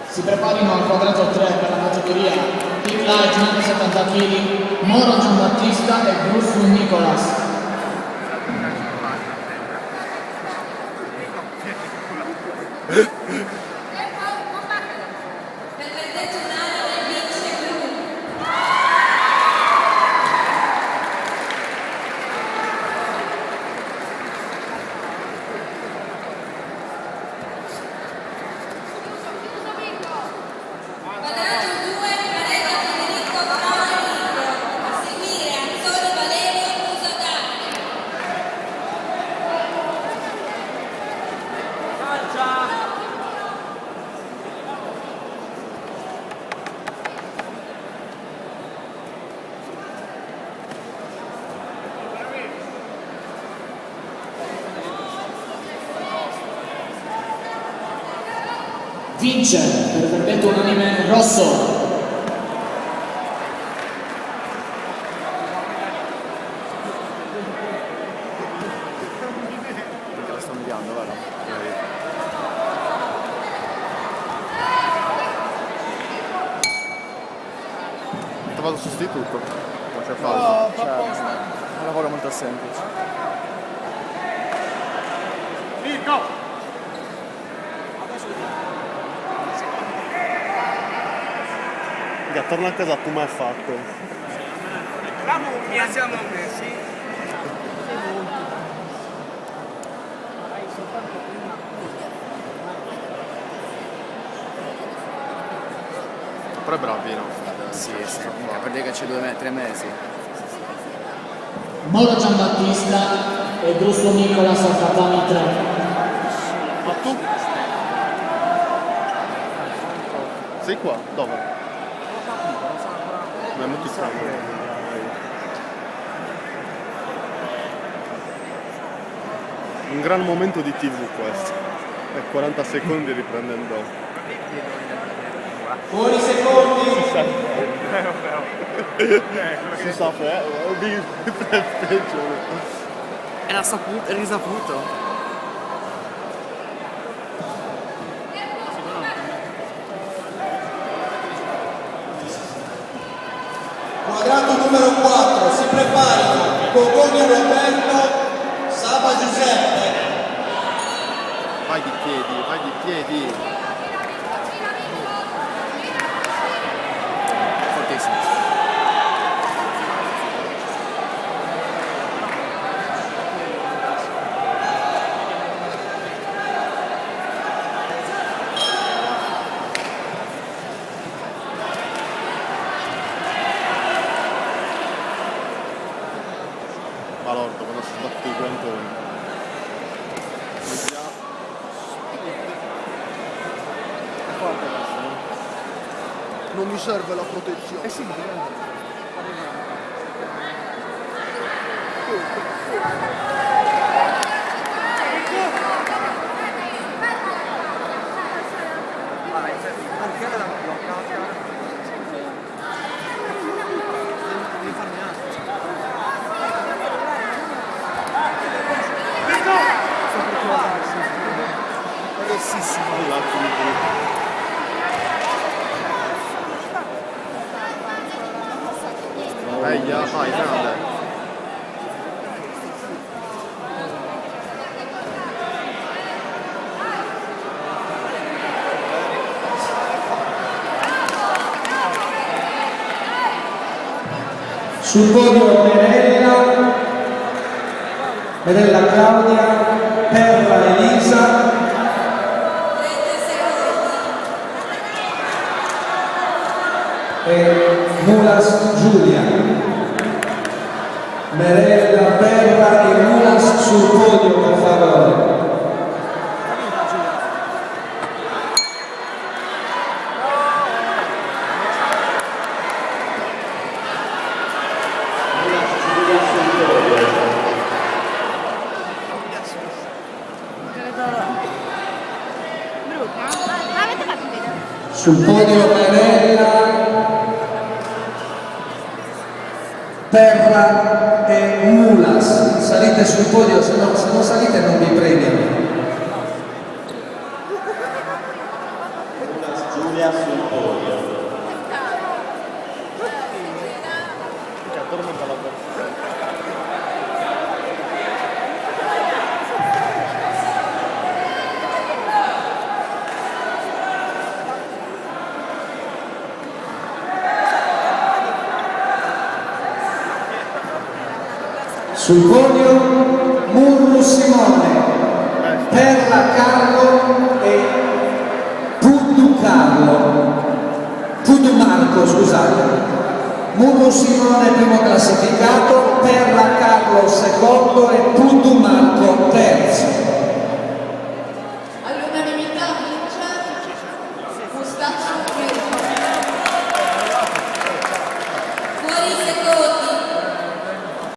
Si preparino al quadrato 3 per la categoria Team Light 170 kg, Moro Giambattista e Grussu Nicolas. Vince per verdetto unanime Rosso. La sto inviando, guarda. Ho trovato sostituto. Non c'è fallo. È un lavoro molto semplice. Nico! Torna a casa, tu mai fatto. La mummia siamo messi. Però è bravino. Sì, per dire che c'è 3 mesi. Moro Giambattista e Grussu Nicolas al tatami 3. Ma tu? Sei qua? Dove? Ma è molto strano. Un gran momento di TV questo. E 40 secondi riprendendo. Fuori secondi. Si sa, peggio. Era saputo, risaputo. Quadrato numero 4, si preparino Cogoni Roberto, Saba Giuseppe. Vai di piedi, vai di piedi. Fortissimo. Balordo quando si sbatte i guantoni. Non mi serve la protezione. Eh sì, vai, grande. Sul podio Merella Claudia, Perla Elisa, e Mulas Giulia. Merella, Perla e Mulas sul podio, per favore. sul podio Perella, Perla e Mulas. Salite sul podio, se non salite non vi premiano. Giulia sul podio. Sul podio Murru Simone, Perla Carlo e Pudu Marco, scusate. Murru Simone primo classificato, Perla Carlo secondo